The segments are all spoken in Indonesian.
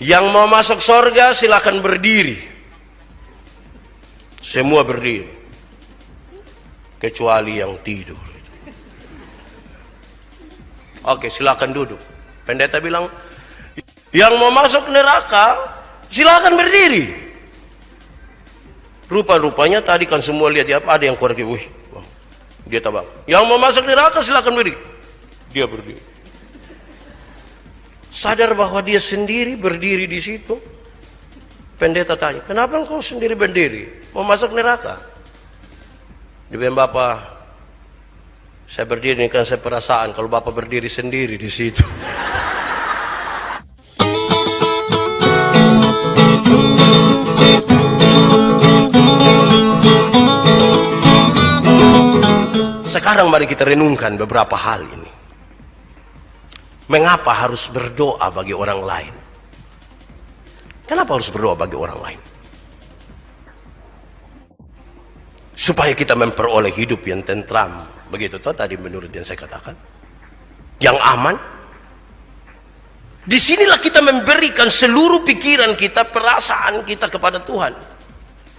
Yang mau masuk surga silakan berdiri. Semua berdiri, kecuali yang tidur. Oke, silakan duduk. Pendeta bilang, yang mau masuk neraka silakan berdiri. Rupa-rupanya tadi kan semua lihat dia, ada yang korek, wih, dia tabak. Yang mau masuk neraka silakan berdiri. Dia berdiri. Sadar bahwa dia sendiri berdiri di situ. Pendeta tanya, kenapa engkau sendiri berdiri? Mau masuk neraka? Dia bilang, Bapak, saya berdiri ini kan saya perasaan kalau Bapak berdiri sendiri di situ. Sekarang mari kita renungkan beberapa hal ini. Mengapa harus berdoa bagi orang lain? Kenapa harus berdoa bagi orang lain? Supaya kita memperoleh hidup yang tentram. Begitu toh tadi menurut yang saya katakan. Yang aman. Disinilah kita memberikan seluruh pikiran kita, perasaan kita kepada Tuhan.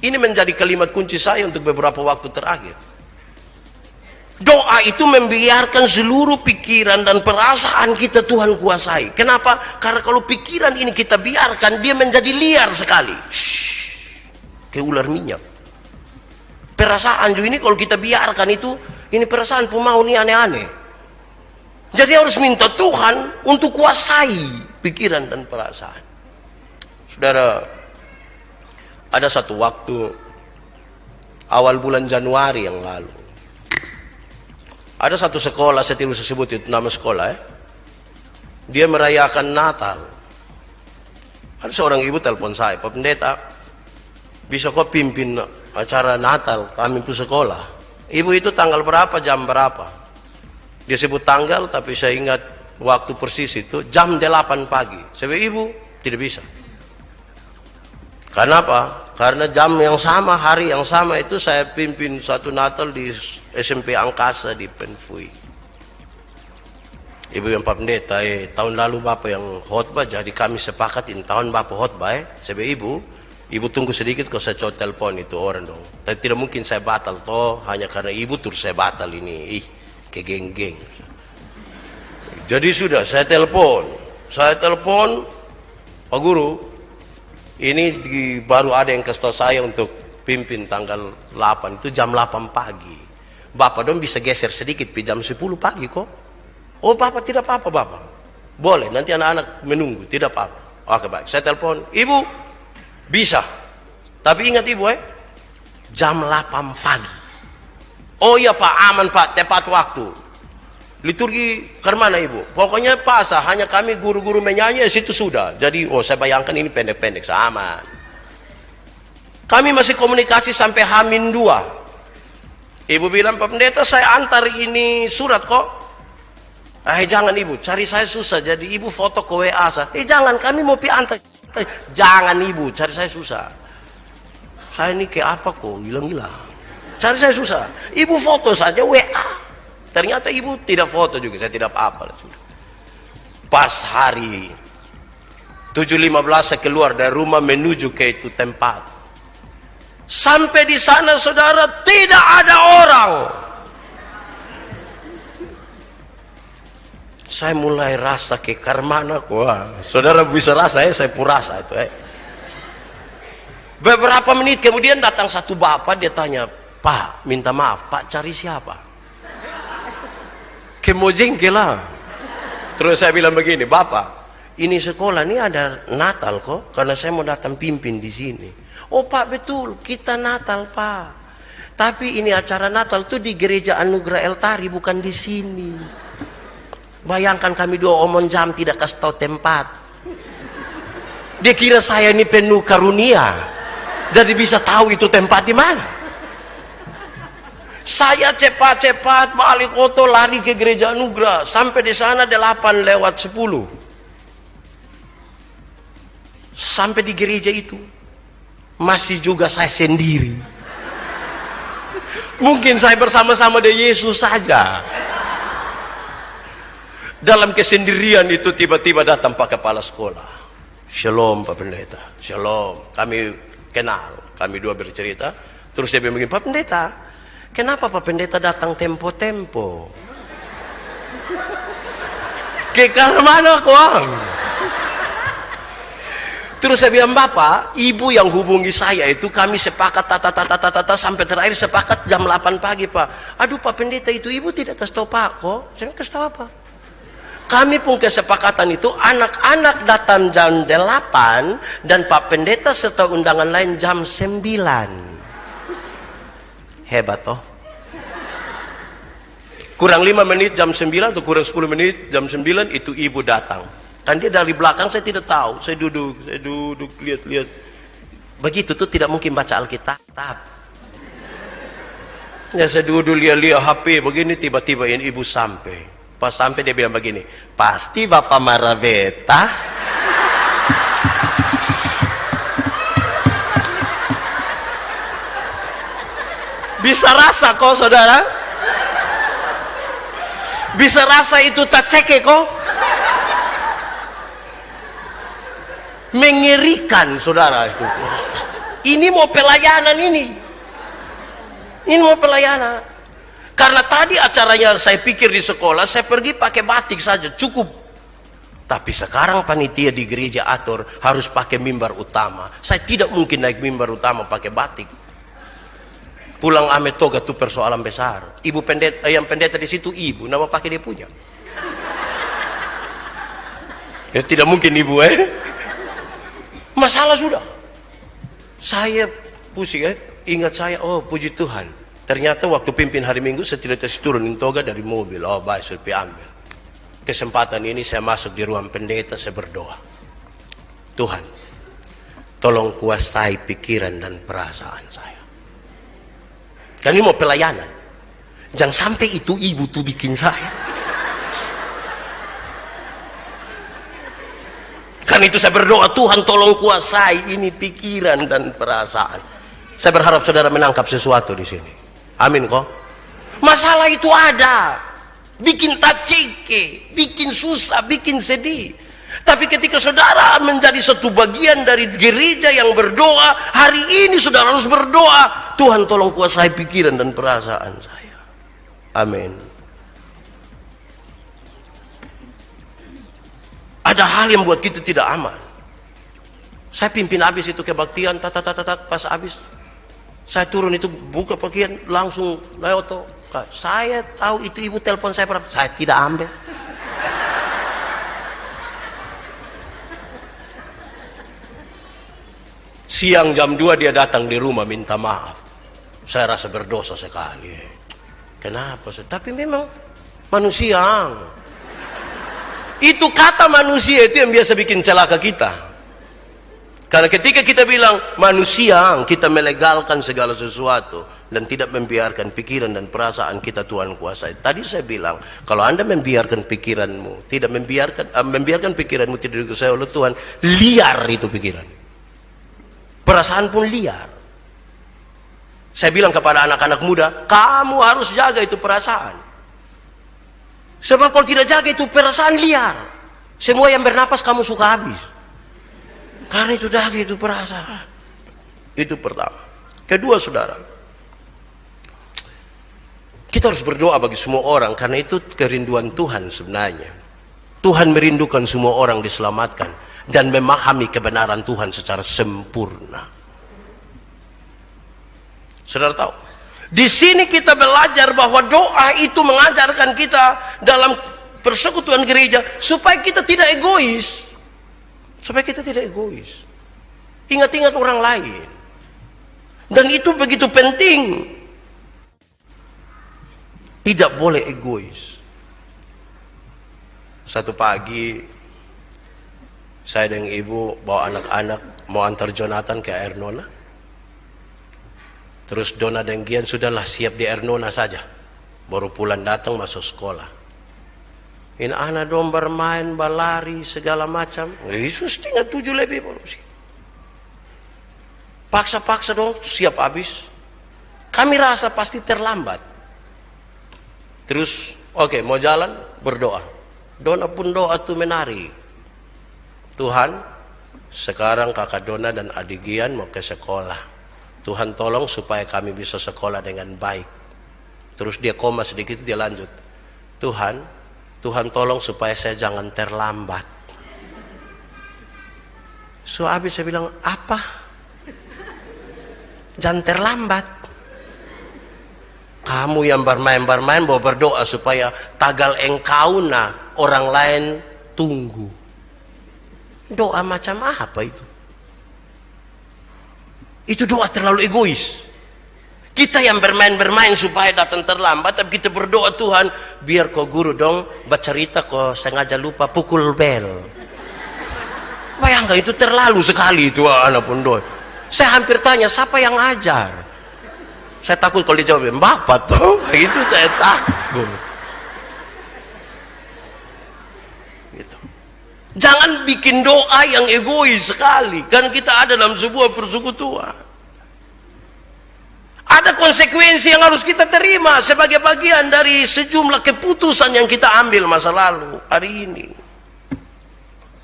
Ini menjadi kalimat kunci saya untuk beberapa waktu terakhir. Doa itu membiarkan seluruh pikiran dan perasaan kita Tuhan kuasai. Kenapa? Karena kalau pikiran ini kita biarkan, dia menjadi liar sekali. Kayak ular minyak. Perasaan juga ini kalau kita biarkan itu, ini perasaan pemau ini aneh-aneh. Jadi harus minta Tuhan untuk kuasai pikiran dan perasaan. Saudara, ada satu waktu awal bulan Januari yang lalu, ada satu sekolah, saya tidak usah sebut itu nama sekolah ya. Dia merayakan Natal. Ada seorang ibu telepon saya, Pak Pendeta, bisa kau pimpin acara Natal kami di sekolah? Ibu itu tanggal berapa, jam berapa? Dia sebut tanggal, tapi saya ingat waktu persis itu, jam 8 pagi. Saya bilang, Ibu, tidak bisa. Kenapa? Karena jam yang sama, hari yang sama itu saya pimpin satu Natal di SMP Angkasa di Penfui. Ibu yang Pak Pendeta, tahun lalu Bapak yang khotbah, jadi kami sepakatin tahun Bapak khotbah. Saya bilang, Ibu tunggu sedikit kalau saya coba telepon itu orang dong. Tapi tidak mungkin saya batal toh, hanya karena Ibu terus saya batal ini. Kegeng-geng. Jadi sudah, saya telepon, Pak Guru, ini baru ada yang kasih tahu saya untuk pimpin tanggal 8, itu jam 8 pagi. Bapak dong bisa geser sedikit, jam 10 pagi kok. Oh Bapak, tidak apa-apa Bapak. Boleh, nanti anak-anak menunggu, tidak apa-apa. Oke baik, saya telepon, Ibu, bisa. Tapi ingat Ibu jam 8 pagi. Oh iya Pak, aman Pak, tepat waktu. Liturgi ke mana Ibu? Pokoknya pasah, hanya kami guru-guru menyanyi, situ sudah. Jadi, saya bayangkan ini pendek-pendek, sama. Kami masih komunikasi sampai H-2. Ibu bilang, Pak Pendeta, saya antar ini surat kok. Jangan Ibu, cari saya susah. Jadi Ibu foto ke WA saya. Jangan, kami mau antar. Jangan Ibu, cari saya susah. Saya ini kayak apa kok, hilang-hilang. Cari saya susah. Ibu foto saja WA. Ternyata Ibu tidak foto juga, saya tidak apa-apa. Pas hari 7.15 saya keluar dari rumah menuju ke itu tempat. Sampai di sana saudara tidak ada orang. Saya mulai rasa ke karmana kok. Saudara bisa rasa saya pun rasa itu. Beberapa menit kemudian datang satu bapak, dia tanya, Pak, minta maaf, Pak cari siapa? Kemojengkel lah. Terus saya bilang begini, Bapak, ini sekolah ini ada Natal kok, karena saya mau datang pimpin di sini. Oh Pak, betul, kita Natal Pak. Tapi ini acara Natal tuh di Gereja Anugerah Eltari, bukan di sini. Bayangkan kami dua omong jam tidak kasih tahu tempat. Dia kira saya ini penuh karunia, jadi bisa tahu itu tempat di mana. Saya cepat-cepat balik oto lari ke Gereja Anugerah. Sampai di sana 8:10. Sampai di gereja itu masih juga saya sendiri. Mungkin saya bersama-sama dengan Yesus saja. Dalam kesendirian itu tiba-tiba datang Pak Kepala Sekolah. Shalom Pak Pendeta, shalom. Kami kenal, kami dua bercerita. Terus dia bilang, Pak Pendeta, kenapa Pak Pendeta datang tempo-tempo? Ke mana kau? Terus saya bilang, Bapak, ibu yang hubungi saya itu kami sepakat tata sampai terakhir sepakat jam 8 pagi Pak. Aduh Pak Pendeta, itu ibu tidak kasih tahu Pak kok. Saya kasih tahu apa? Kami pun kesepakatan itu anak-anak datang jam 8 dan Pak Pendeta serta undangan lain jam 9. Hebat toh. Kurang 5 menit jam 9 atau kurang 10 menit jam 9 itu ibu datang. Kan dia dari belakang saya tidak tahu. Saya duduk lihat. Begitu tuh tidak mungkin baca Alkitab. Ya saya duduk lihat HP begini, tiba-tiba ini ibu sampai. Pas sampai dia bilang begini, pasti Bapak Maraveta. Bisa rasa kok saudara? Bisa rasa itu tak ceke kok? Mengerikan saudara itu. Ini mau pelayanan ini. Ini mau pelayanan. Karena tadi acaranya saya pikir di sekolah, saya pergi pakai batik saja, cukup. Tapi sekarang panitia di gereja atur harus pakai mimbar utama. Saya tidak mungkin naik mimbar utama pakai batik. Pulang ame toga itu persoalan besar. Ibu pendeta, yang pendeta di situ ibu, nama pakai dia punya. Ya tidak mungkin ibu Masalah sudah. Saya pusing ingat saya, oh puji Tuhan. Ternyata waktu pimpin hari Minggu saya tidak kasih turunin toga dari mobil. Oh baik, saya ambil. Kesempatan ini saya masuk di ruang pendeta, saya berdoa. Tuhan, tolong kuasai pikiran dan perasaan saya. Kan ini mau pelayanan. Jangan sampai itu ibu tuh bikin saya. Kan itu saya berdoa, Tuhan tolong kuasai ini pikiran dan perasaan. Saya berharap saudara menangkap sesuatu di sini. Amin kok. Masalah itu ada, bikin tacike, bikin susah, bikin sedih. Tapi ketika saudara menjadi satu bagian dari gereja yang berdoa, hari ini saudara harus berdoa, Tuhan tolong kuasai pikiran dan perasaan saya. Amin. Ada hal yang buat kita tidak aman. Saya pimpin habis itu kebaktian, pas habis saya turun itu buka pakaian langsung Leoto. Saya tahu itu ibu telepon saya berapa. Saya tidak ambil. Siang jam 2 dia datang di rumah minta maaf. Saya rasa berdosa sekali. Kenapa? Tapi memang manusia. Itu kata manusia itu yang biasa bikin celaka kita. Karena ketika kita bilang manusia, kita melegalkan segala sesuatu dan tidak membiarkan pikiran dan perasaan kita Tuhan kuasai. Tadi saya bilang, kalau Anda membiarkan pikiranmu, tidak membiarkan pikiranmu tidak dikuasai oleh Tuhan, liar itu pikiran. Perasaan pun liar. Saya bilang kepada anak-anak muda, kamu harus jaga itu perasaan. Sebab kalau tidak jaga itu perasaan liar. Semua yang bernapas kamu suka habis. Karena itu jaga itu perasaan. Itu pertama. Kedua saudara, kita harus berdoa bagi semua orang. Karena itu kerinduan Tuhan sebenarnya. Tuhan merindukan semua orang diselamatkan dan memahami kebenaran Tuhan secara sempurna. Saudara tahu, di sini kita belajar bahwa doa itu mengajarkan kita dalam persekutuan gereja supaya kita tidak egois. Supaya kita tidak egois. Ingat-ingat orang lain. Dan itu begitu penting. Tidak boleh egois. Satu pagi saya dan ibu bawa anak-anak mau antar Jonathan ke Air Nona. Terus Dona dan Gian sudahlah siap di Air Nona saja. Baru pulang datang masuk sekolah. Ini anak dong bermain, berlari, segala macam. Yesus 6:30 lebih baru sih. Paksa-paksa dong, siap habis. Kami rasa pasti terlambat. Terus, oke, mau jalan, berdoa. Dona pun doa tuh menari. Tuhan, sekarang kakak Dona dan adik Gian mau ke sekolah. Tuhan tolong supaya kami bisa sekolah dengan baik. Terus dia koma sedikit, dia lanjut. Tuhan tolong supaya saya jangan terlambat. So habis saya bilang, apa? Jangan terlambat. Kamu yang bermain-bermain mau berdoa supaya tagal engkau orang lain tunggu. Doa macam apa itu? Itu doa terlalu egois. Kita yang bermain-bermain supaya datang terlambat, tapi kita berdoa, Tuhan, biar kau guru dong bercerita kau sengaja lupa pukul bel. Bayangkan itu terlalu sekali itu anak pun doa. Saya hampir tanya, siapa yang ajar? Saya takut kalau dijawab, Bapak tuh. Itu saya takut. Gitu. Jangan bikin doa yang egois sekali. Kan kita ada dalam sebuah persekutuan. Ada konsekuensi yang harus kita terima sebagai bagian dari sejumlah keputusan yang kita ambil masa lalu. Hari ini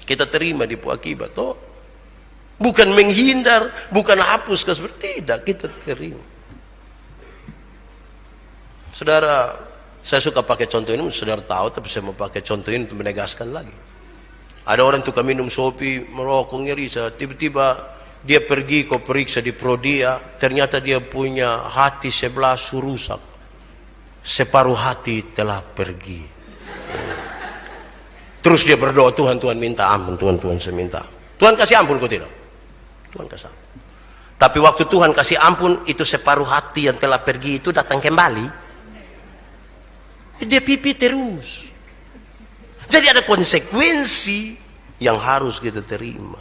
kita terima di akibat. Toh bukan menghindar, bukan hapus seperti tidak, kita terima. Saudara, saya suka pakai contoh ini, saudara tahu, tapi saya mau pakai contoh ini untuk menegaskan lagi. Ada orang tukang minum sopi, merokok, ngeri, tiba-tiba dia pergi kau periksa di Prodia, ternyata dia punya hati sebelah rusak, separuh hati telah pergi. Terus dia berdoa, Tuhan minta ampun, Tuhan saya minta ampun. Tuhan kasih ampun kau tidak? Tuhan kasih ampun. Tapi waktu Tuhan kasih ampun, itu separuh hati yang telah pergi itu datang kembali. Dia pipi terus. Jadi ada konsekuensi yang harus kita terima.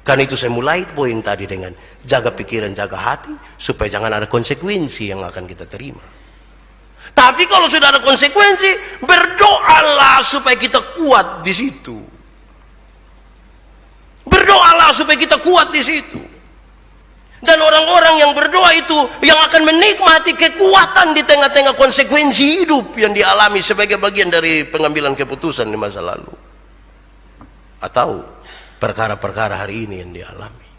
Karena itu saya mulai poin tadi dengan jaga pikiran, jaga hati, supaya jangan ada konsekuensi yang akan kita terima. Tapi kalau sudah ada konsekuensi, berdoalah supaya kita kuat di situ. Berdoalah supaya kita kuat di situ. Dan orang-orang yang berdoa itu yang akan menikmati kekuatan di tengah-tengah konsekuensi hidup yang dialami sebagai bagian dari pengambilan keputusan di masa lalu. Atau perkara-perkara hari ini yang dialami.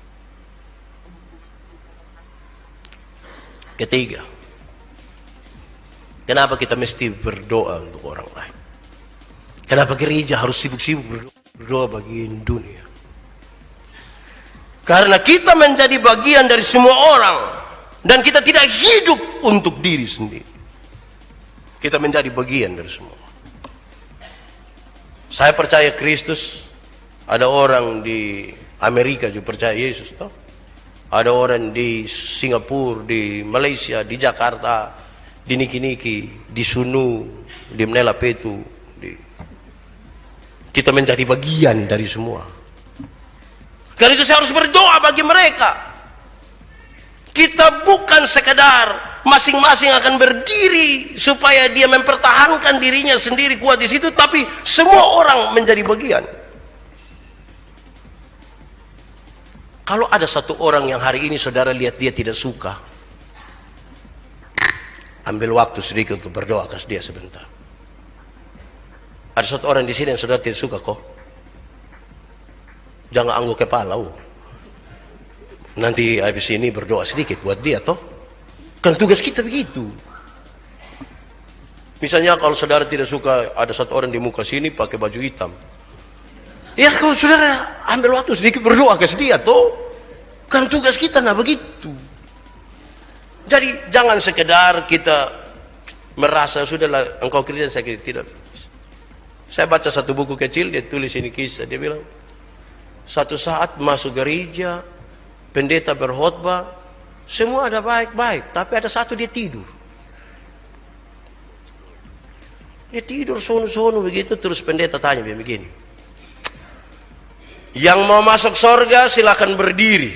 Ketiga, kenapa kita mesti berdoa untuk orang lain? Kenapa gereja harus sibuk-sibuk berdoa bagi dunia? Karena kita menjadi bagian dari semua orang. Dan kita tidak hidup untuk diri sendiri. Kita menjadi bagian dari semua. Saya percaya Kristus. Ada orang di Amerika juga percaya Yesus. Toh? Ada orang di Singapura, di Malaysia, di Jakarta, di Niki-Niki, di Sunu, di Menela Petu. Kita menjadi bagian dari semua. Karena itu saya harus berdoa bagi mereka. Kita bukan sekedar masing-masing akan berdiri supaya dia mempertahankan dirinya sendiri kuat di situ, tapi semua orang menjadi bagian. Kalau ada satu orang yang hari ini saudara lihat dia tidak suka, ambil waktu sedikit untuk berdoa ke dia sebentar. Ada satu orang di sini yang saudara tidak suka kok. Jangan angguk kepala. Nanti habis ini berdoa sedikit buat dia toh. Kan tugas kita begitu. Misalnya kalau saudara tidak suka ada satu orang di muka sini pakai baju hitam. Ya kalau saudara ambil waktu sedikit berdoa ke dia toh. Kan tugas kita begitu. Jadi jangan sekedar kita merasa sudahlah engkau Kristen saya tidak. Saya baca satu buku kecil, dia tulis ini kisah, dia bilang satu saat masuk gereja, pendeta berkhotbah, semua ada baik-baik, tapi ada satu dia tidur. Dia tidur sono-sono begitu, terus pendeta tanya dia begini. Yang mau masuk surga silakan berdiri.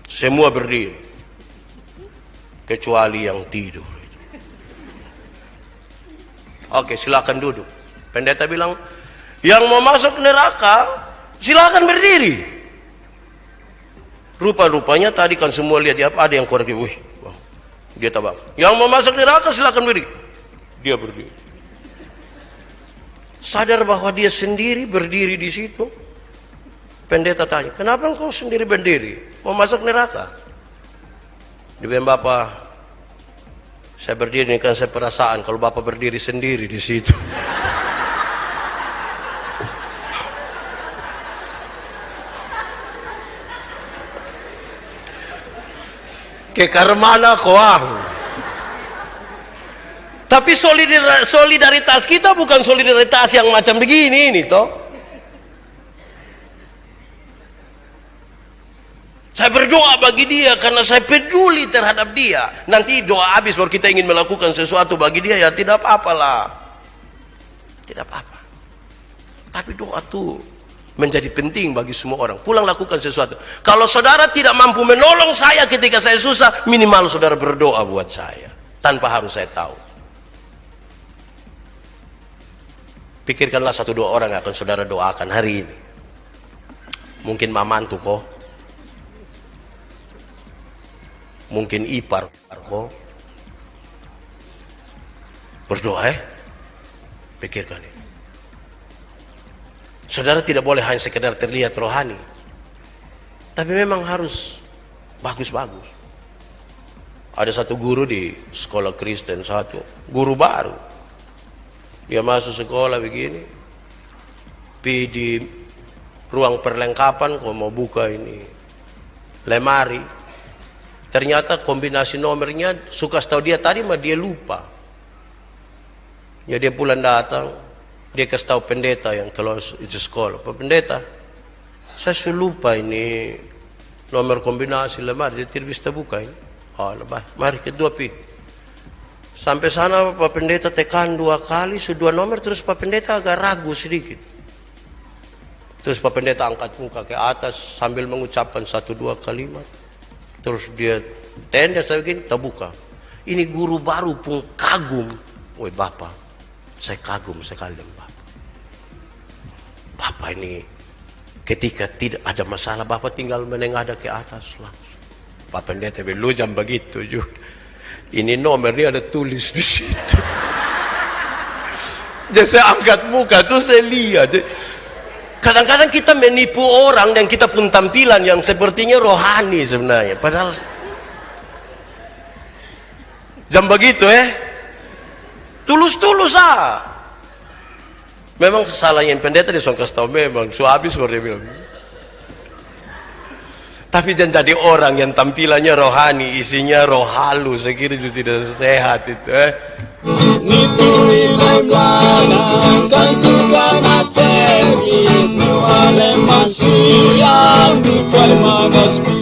Semua berdiri. Kecuali yang tidur. Oke, silakan duduk. Pendeta bilang, yang mau masuk neraka silakan berdiri. Rupa-rupanya tadi kan semua lihat dia ada yang korek, wih, wow, dia tabak. Yang mau masuk neraka silakan berdiri. Dia berdiri. Sadar bahwa dia sendiri berdiri di situ, Pendeta tanya, kenapa engkau sendiri berdiri? Mau masuk neraka? Dia bilang, Bapak, saya berdiri ini kan saya perasaan kalau Bapak berdiri sendiri di situ. Ke karmana koang. Tapi solidaritas kita bukan solidaritas yang macam begini ini toh. Saya berdoa bagi dia karena saya peduli terhadap dia. Nanti doa habis baru kita ingin melakukan sesuatu bagi dia, ya tidak apa-apalah. Tidak apa-apa. Tapi doa itu menjadi penting bagi semua orang. Pulang lakukan sesuatu. Kalau saudara tidak mampu menolong saya ketika saya susah, minimal saudara berdoa buat saya. Tanpa harus saya tahu. Pikirkanlah 1-2 orang yang akan saudara doakan hari ini. Mungkin mamantu kok. Mungkin ipar kok. Berdoa pikirkan ini. Saudara tidak boleh hanya sekedar terlihat rohani, tapi memang harus bagus-bagus. Ada satu guru di sekolah Kristen, guru baru. Dia masuk sekolah begini, di ruang perlengkapan kalau mau buka ini lemari. Ternyata kombinasi nomornya suka setahu dia tadi mah dia lupa. Ya dia pulang datang, dia kasih tahu pendeta yang kelas itu sekolah. Pak pendeta, saya sudah lupa ini nomor kombinasi lemari, jadi tidak bisa buka ini. Oh, lebah, mari kedua pi. Sampai sana Pak pendeta tekan 2 kali, sudah 2 nomor, terus Pak pendeta agak ragu sedikit. Terus Pak pendeta angkat muka ke atas sambil mengucapkan 1-2 kalimat. Terus dia tenda saya begini, terbuka. Ini guru baru pun kagum. Woi Bapak, saya kagum sekali dengan Bapak. Bapak ini ketika tidak ada masalah, Bapak tinggal menengadah ke atas langsung. Pak pendeta lu jam begitu juga. Ini nomornya ada tulis di situ. Jadi saya angkat muka tuh saya lihat. Kadang-kadang kita menipu orang dan kita pun tampilan yang sepertinya rohani sebenarnya. Padahal jam begitu tulus-tulus Memang salahnya pendeta dia kasih tahu memang. So habis baru dia bilang. Tapi jangan jadi orang yang tampilannya rohani, isinya roh halus. Saya kira itu tidak sehat itu. Materi, no alemán, sí, a mi tu hermano.